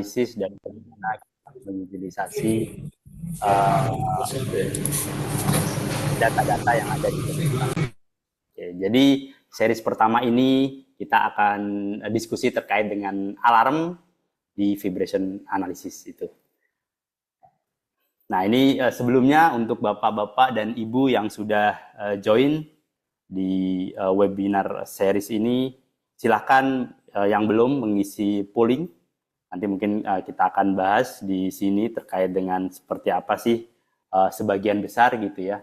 analisis dan bagaimana kita mengutilisasi uh, data-data yang ada di kondisi. Oke, jadi series pertama ini kita akan diskusi terkait dengan alarm di vibration analysis itu. Nah, ini sebelumnya untuk bapak-bapak dan ibu yang sudah join di webinar series ini, silahkan yang belum mengisi polling. Nanti mungkin kita akan bahas di sini terkait dengan seperti apa sih sebagian besar gitu ya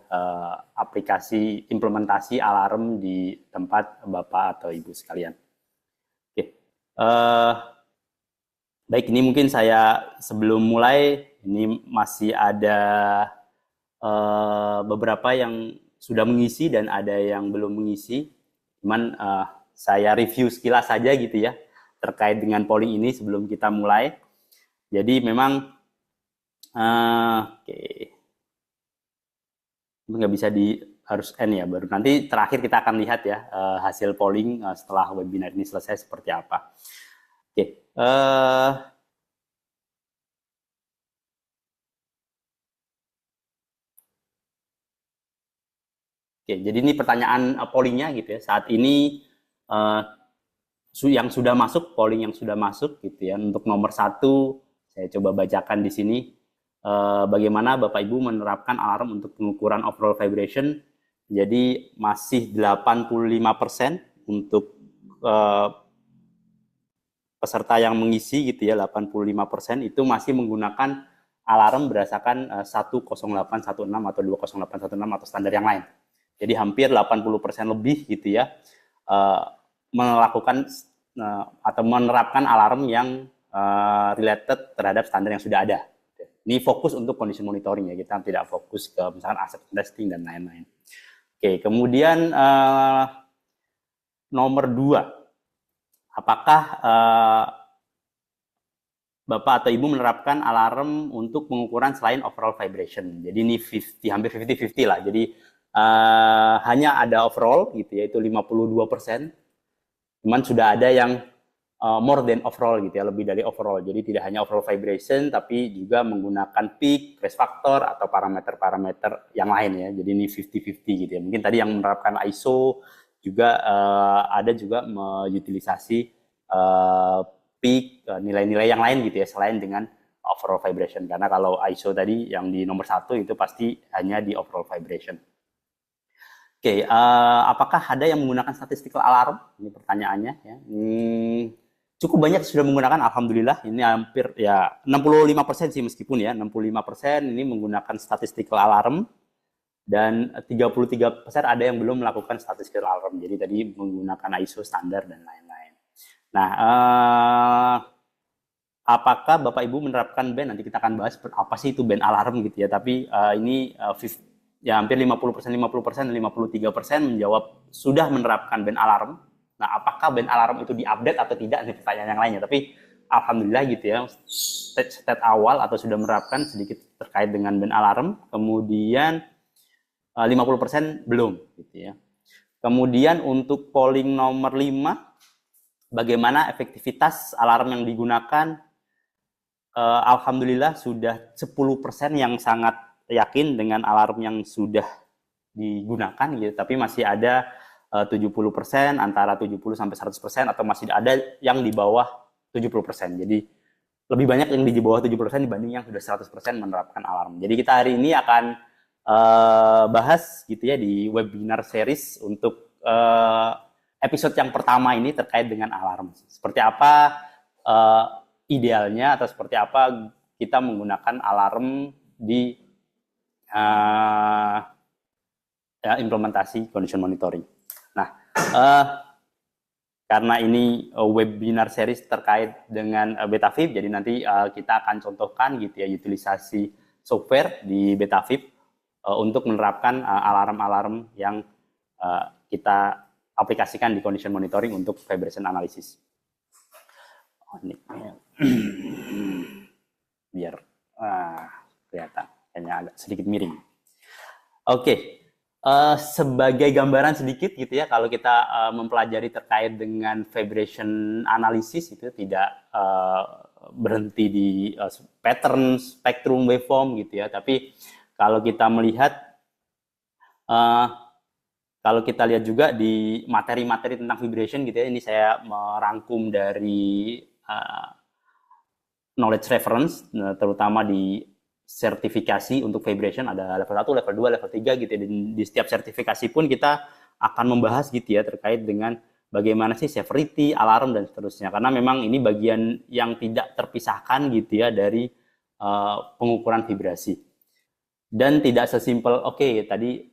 aplikasi implementasi alarm di tempat bapak atau ibu sekalian. Oke, baik, ini mungkin saya sebelum mulai ini masih ada beberapa yang sudah mengisi dan ada yang belum mengisi. Cuman saya review sekilas saja gitu ya terkait dengan polling ini sebelum kita mulai. Jadi memang oke. Nggak bisa harus end ya, baru nanti terakhir kita akan lihat ya hasil polling setelah webinar ini selesai seperti apa. Oke, oke, jadi ini pertanyaan pollingnya gitu ya. Saat ini yang sudah masuk, polling yang sudah masuk gitu ya. Untuk nomor 1, saya coba bacakan di sini. Bagaimana Bapak Ibu menerapkan alarm untuk pengukuran overall vibration. Jadi masih 85% untuk peserta yang mengisi gitu ya, 85% itu masih menggunakan alarm berdasarkan 10816 atau 20816 atau standar yang lain. Jadi hampir 80% lebih gitu ya melakukan atau menerapkan alarm yang related terhadap standar yang sudah ada. Ini fokus untuk condition monitoring ya, kita tidak fokus ke misalkan acceptance testing dan lain-lain. Oke, kemudian nomor 2, apakah Bapak atau Ibu menerapkan alarm untuk pengukuran selain overall vibration? Jadi ini 50, hampir 50-50 lah. Jadi hanya ada overall gitu ya, itu 52%. Cuman sudah ada yang more than overall gitu ya, lebih dari overall. Jadi tidak hanya overall vibration, tapi juga menggunakan peak, press factor, atau parameter-parameter yang lain ya. Jadi ini 50-50 gitu ya. Mungkin tadi yang menerapkan ISO juga ada juga mengutilisasi peak, nilai-nilai yang lain gitu ya, selain dengan overall vibration. Karena kalau ISO tadi yang di nomor 1 itu pasti hanya di overall vibration. Oke, apakah ada yang menggunakan statistical alarm? Ini pertanyaannya ya. Cukup banyak sudah menggunakan, alhamdulillah. Ini hampir ya 65% sih meskipun ya, 65% ini menggunakan statistical alarm dan 33% ada yang belum melakukan statistical alarm. Jadi tadi menggunakan ISO standar dan lain-lain. Nah, apakah Bapak Ibu menerapkan band? Nanti kita akan bahas apa sih itu band alarm gitu ya. Tapi ini ya hampir 50%, 50%, 53% menjawab sudah menerapkan band alarm. Nah, apakah band alarm itu diupdate atau tidak? Ini pertanyaan yang lainnya. Tapi alhamdulillah gitu ya, stage awal atau sudah menerapkan sedikit terkait dengan band alarm. Kemudian 50% belum gitu ya. Kemudian untuk polling nomor 5, bagaimana efektivitas alarm yang digunakan? Alhamdulillah sudah 10% yang sangat yakin dengan alarm yang sudah digunakan gitu, tapi masih ada 70%, antara 70 sampai 100%, atau masih ada yang di bawah 70%. Jadi lebih banyak yang di bawah 70% dibanding yang sudah 100% menerapkan alarm. Jadi kita hari ini akan bahas gitu ya di webinar series untuk episode yang pertama ini terkait dengan alarm. Seperti apa idealnya atau seperti apa kita menggunakan alarm di implementasi condition monitoring. Nah, karena ini webinar series terkait dengan Betafib, jadi nanti kita akan contohkan gitu ya utilisasi software di Betafib untuk menerapkan alarm-alarm yang kita aplikasikan di condition monitoring untuk vibration analysis. Oh, ini biar kelihatan, kayaknya agak sedikit miring. Oke, sebagai gambaran sedikit gitu ya, kalau kita mempelajari terkait dengan vibration analysis itu tidak berhenti di pattern spektrum waveform gitu ya. Tapi kalau kita melihat kalau kita lihat juga di materi-materi tentang vibration gitu ya, ini saya merangkum dari knowledge reference, terutama di sertifikasi untuk vibration, ada level 1, level 2, level 3 gitu ya. Dan di setiap sertifikasi pun kita akan membahas gitu ya terkait dengan bagaimana sih severity, alarm, dan seterusnya. Karena memang ini bagian yang tidak terpisahkan gitu ya dari pengukuran vibrasi. Dan tidak sesimpel, tadi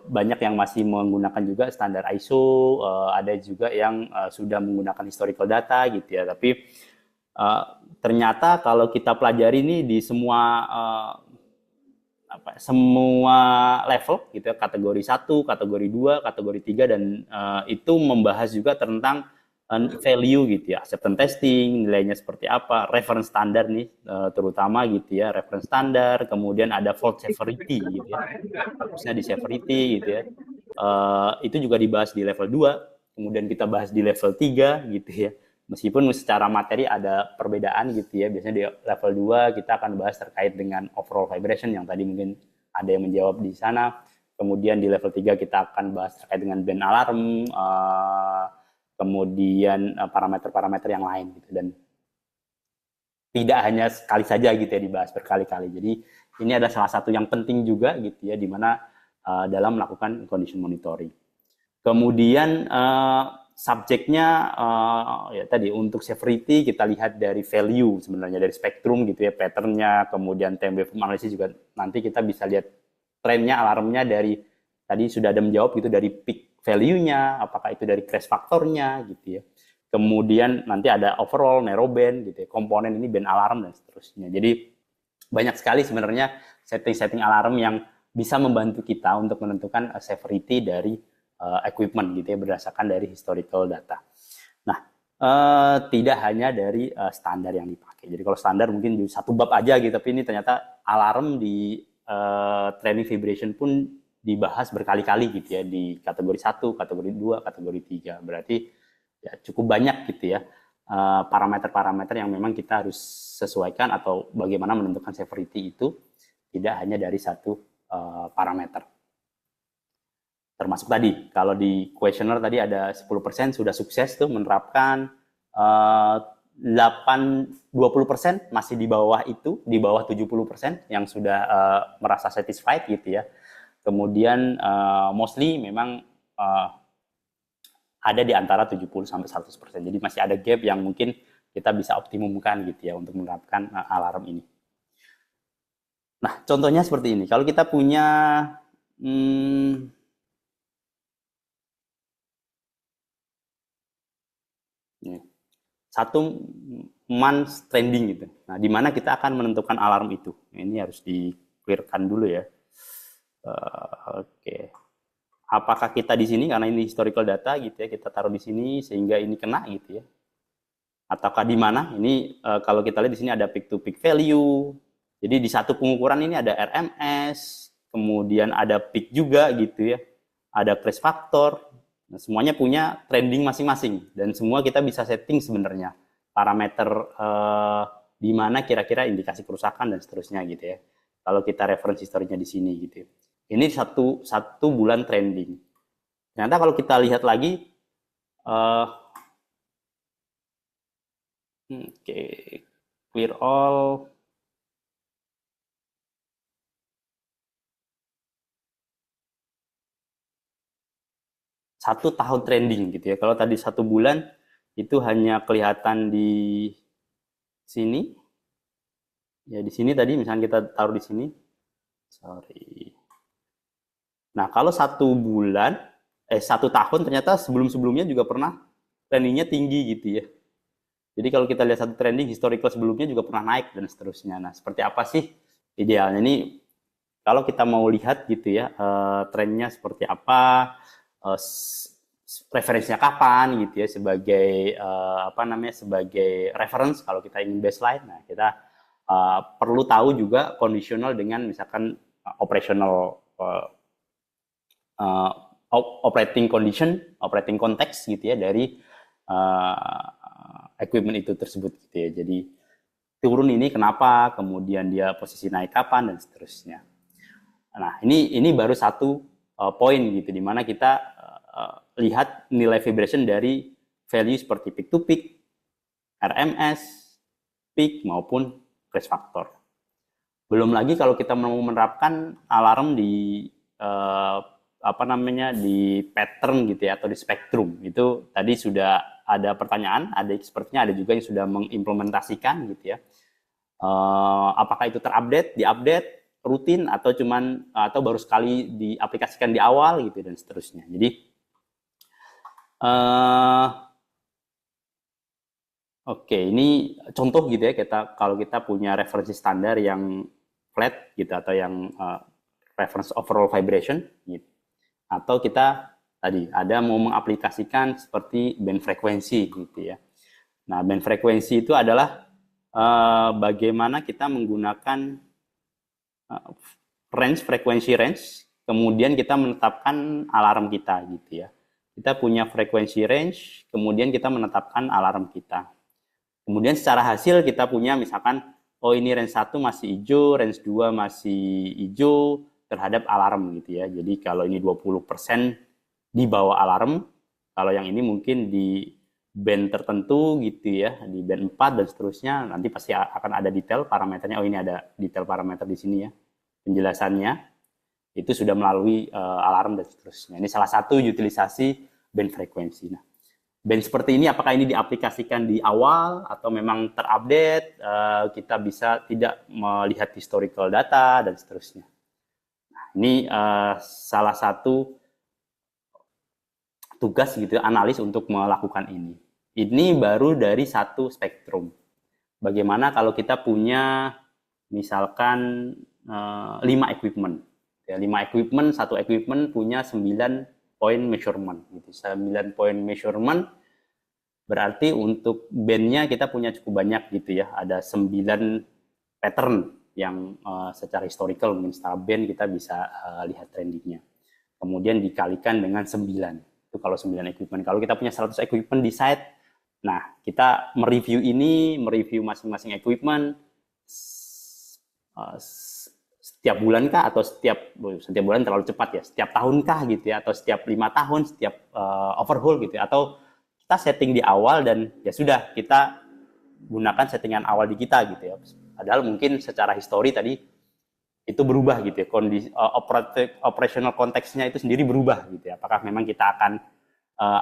banyak yang masih menggunakan juga standar ISO, ada juga yang sudah menggunakan historical data gitu ya. Tapi ternyata kalau kita pelajari ini di semua semua level gitu ya, kategori 1, kategori 2, kategori 3, dan itu membahas juga tentang value gitu ya, acceptance testing, nilainya seperti apa, reference standar nih terutama gitu ya, reference standar, kemudian ada fault severity gitu ya, bagusnya di severity gitu ya. Itu juga dibahas di level 2, kemudian kita bahas di level 3 gitu ya. Meskipun secara materi ada perbedaan gitu ya, biasanya di level 2 kita akan bahas terkait dengan overall vibration yang tadi mungkin ada yang menjawab di sana. Kemudian di level 3 kita akan bahas terkait dengan band alarm, kemudian parameter-parameter yang lain gitu. Dan tidak hanya sekali saja gitu ya dibahas, berkali-kali. Jadi ini adalah salah satu yang penting juga gitu ya, di mana dalam melakukan condition monitoring. Kemudian subjeknya ya tadi untuk severity kita lihat dari value sebenarnya, dari spektrum gitu ya, patternnya, kemudian time waveform analysis juga nanti kita bisa lihat trennya, alarmnya dari tadi sudah ada menjawab gitu, dari peak value-nya, apakah itu dari crash faktornya gitu ya. Kemudian nanti ada overall, narrowband gitu ya, komponen ini band alarm dan seterusnya. Jadi banyak sekali sebenarnya setting-setting alarm yang bisa membantu kita untuk menentukan severity dari equipment gitu ya, berdasarkan dari historical data. Nah, tidak hanya dari standar yang dipakai. Jadi kalau standar mungkin di satu bab aja gitu, tapi ini ternyata alarm di training vibration pun dibahas berkali-kali gitu ya, di kategori 1, kategori 2, kategori 3. Berarti ya cukup banyak gitu ya parameter-parameter yang memang kita harus sesuaikan atau bagaimana menentukan severity itu tidak hanya dari satu parameter. Termasuk tadi, kalau di questionnaire tadi ada 10% sudah sukses tuh menerapkan, 20% masih di bawah itu, di bawah 70% yang sudah merasa satisfied gitu ya. Kemudian mostly memang ada di antara 70 sampai 100%. Jadi masih ada gap yang mungkin kita bisa optimumkan gitu ya untuk menerapkan alarm ini. Nah, contohnya seperti ini. Kalau kita punya satu month trending gitu. Nah, di mana kita akan menentukan alarm itu. Ini harus di-clearkan dulu ya. Oke. Apakah kita di sini karena ini historical data gitu ya, kita taruh di sini sehingga ini kena gitu ya. Ataukah di mana? Ini kalau kita lihat di sini ada peak to peak value. Jadi di satu pengukuran ini ada RMS, kemudian ada peak juga gitu ya. Ada crash factor. Nah, semuanya punya trending masing-masing dan semua kita bisa setting sebenarnya parameter di mana kira-kira indikasi kerusakan dan seterusnya gitu ya. Kalau kita reference historinya di sini gitu. Ini satu bulan trending. Ternyata kalau kita lihat lagi, clear all. Satu tahun trending gitu ya. Kalau tadi satu bulan itu hanya kelihatan di sini. Ya di sini tadi misalnya kita taruh di sini. Sorry. Nah, kalau satu tahun ternyata sebelum-sebelumnya juga pernah trendingnya tinggi gitu ya. Jadi kalau kita lihat satu trending historical sebelumnya juga pernah naik dan seterusnya. Nah, seperti apa sih idealnya ini? Kalau kita mau lihat gitu ya, trennya seperti apa, referensinya kapan gitu ya, sebagai sebagai reference kalau kita ingin baseline. Nah, kita perlu tahu juga conditional dengan misalkan operational operating condition, operating context gitu ya dari equipment itu tersebut gitu ya. Jadi turun ini kenapa, kemudian dia posisi naik kapan, dan seterusnya. Nah, ini baru satu poin gitu, di mana kita lihat nilai vibration dari value seperti peak to peak, RMS, peak, maupun crash factor. Belum lagi kalau kita mau menerapkan alarm di di pattern gitu ya, atau di spektrum. Itu tadi sudah ada pertanyaan, ada expertnya, ada juga yang sudah mengimplementasikan gitu ya. Apakah itu terupdate, diupdate rutin, atau baru sekali diaplikasikan di awal gitu, dan seterusnya. Jadi oke, ini contoh gitu ya, kalau kita punya referensi standar yang flat gitu, atau yang reference overall vibration gitu. Atau kita tadi ada mau mengaplikasikan seperti band frekuensi gitu ya. Nah, band frekuensi itu adalah bagaimana kita menggunakan frekuensi range, kemudian kita menetapkan alarm kita gitu ya. Kita punya frekuensi range, kemudian kita menetapkan alarm kita. Kemudian secara hasil kita punya misalkan, oh ini range 1 masih hijau, range 2 masih hijau terhadap alarm gitu ya. Jadi kalau ini 20% di bawah alarm, kalau yang ini mungkin di band tertentu gitu ya, di band 4 dan seterusnya, nanti pasti akan ada detail parameternya. Oh ini ada detail parameter di sini ya, penjelasannya. Itu sudah melalui alarm dan seterusnya. Ini salah satu utilisasi band frekuensi. Nah, band seperti ini apakah ini diaplikasikan di awal atau memang terupdate, kita bisa tidak melihat historical data dan seterusnya. Nah, ini salah satu tugas gitu, analis untuk melakukan ini. Ini baru dari satu spektrum. Bagaimana kalau kita punya misalkan 5 equipment. Ya, 5 equipment, satu equipment punya 9 point measurement gitu. 9 point measurement berarti untuk bandnya kita punya cukup banyak gitu ya. Ada 9 pattern yang secara historical, mungkin secara band kita bisa lihat trendingnya. Kemudian dikalikan dengan 9. Itu kalau 9 equipment. Kalau kita punya 100 equipment di site, nah kita mereview masing-masing equipment setiap bulan kah, atau setiap bulan terlalu cepat ya, setiap tahun kah gitu ya, atau setiap 5 tahun, setiap overhaul gitu ya, atau kita setting di awal dan ya sudah kita gunakan settingan awal di kita gitu ya. Padahal mungkin secara histori tadi itu berubah gitu ya, kondisi operational konteksnya itu sendiri berubah gitu ya. Apakah memang kita akan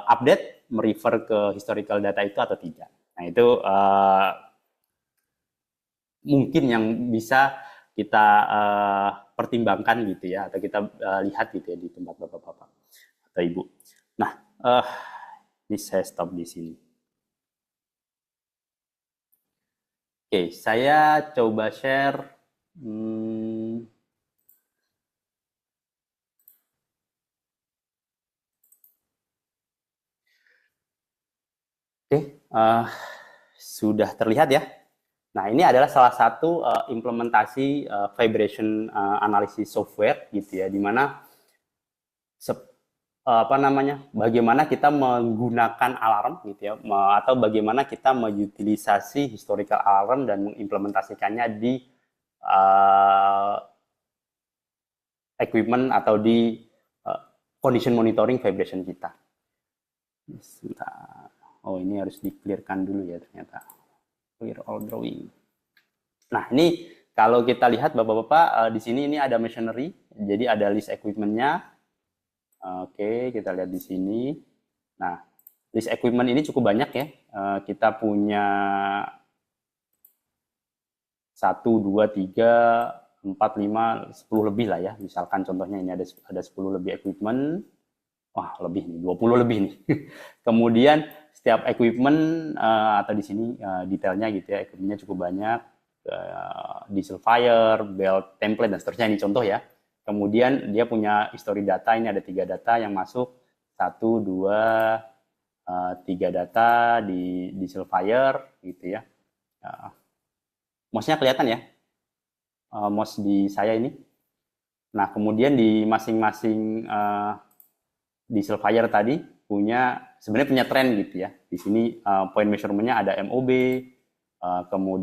update, merefer ke historical data itu atau tidak. Nah itu mungkin yang bisa kita pertimbangkan gitu ya, atau kita lihat gitu ya di tempat bapak-bapak atau ibu. Nah, ini saya stop di sini. Oke, saya coba share. Oke, sudah terlihat ya. Nah, ini adalah salah satu implementasi vibration analysis software gitu ya, di mana bagaimana kita menggunakan alarm gitu ya, atau bagaimana kita mengutilisasi historical alarm dan mengimplementasikannya di equipment atau di condition monitoring vibration kita. Oh, ini harus di-clearkan dulu ya ternyata. Clear all drawing. Nah, ini kalau kita lihat Bapak-bapak, di sini ini ada machinery, jadi ada list equipment-nya. Oke, kita lihat di sini. Nah, list equipment ini cukup banyak ya. Kita punya 1, 2, 3, 4, 5, 10 lebih lah ya. Misalkan contohnya ini ada 10 lebih equipment. Wah, lebih nih, 20 lebih nih. Kemudian setiap equipment atau di sini detailnya gitu ya, equipmentnya cukup banyak, diesel fire, belt template dan seterusnya, ini contoh ya. Kemudian dia punya history data, ini ada 3 data yang masuk, 1, 2, 3 data di diesel fire gitu ya. Mouse-nya kelihatan ya, mouse di saya ini. Nah, kemudian di masing-masing diesel fire tadi sebenarnya punya trend gitu ya. Di sini point measurement-nya ada MOB, kemudian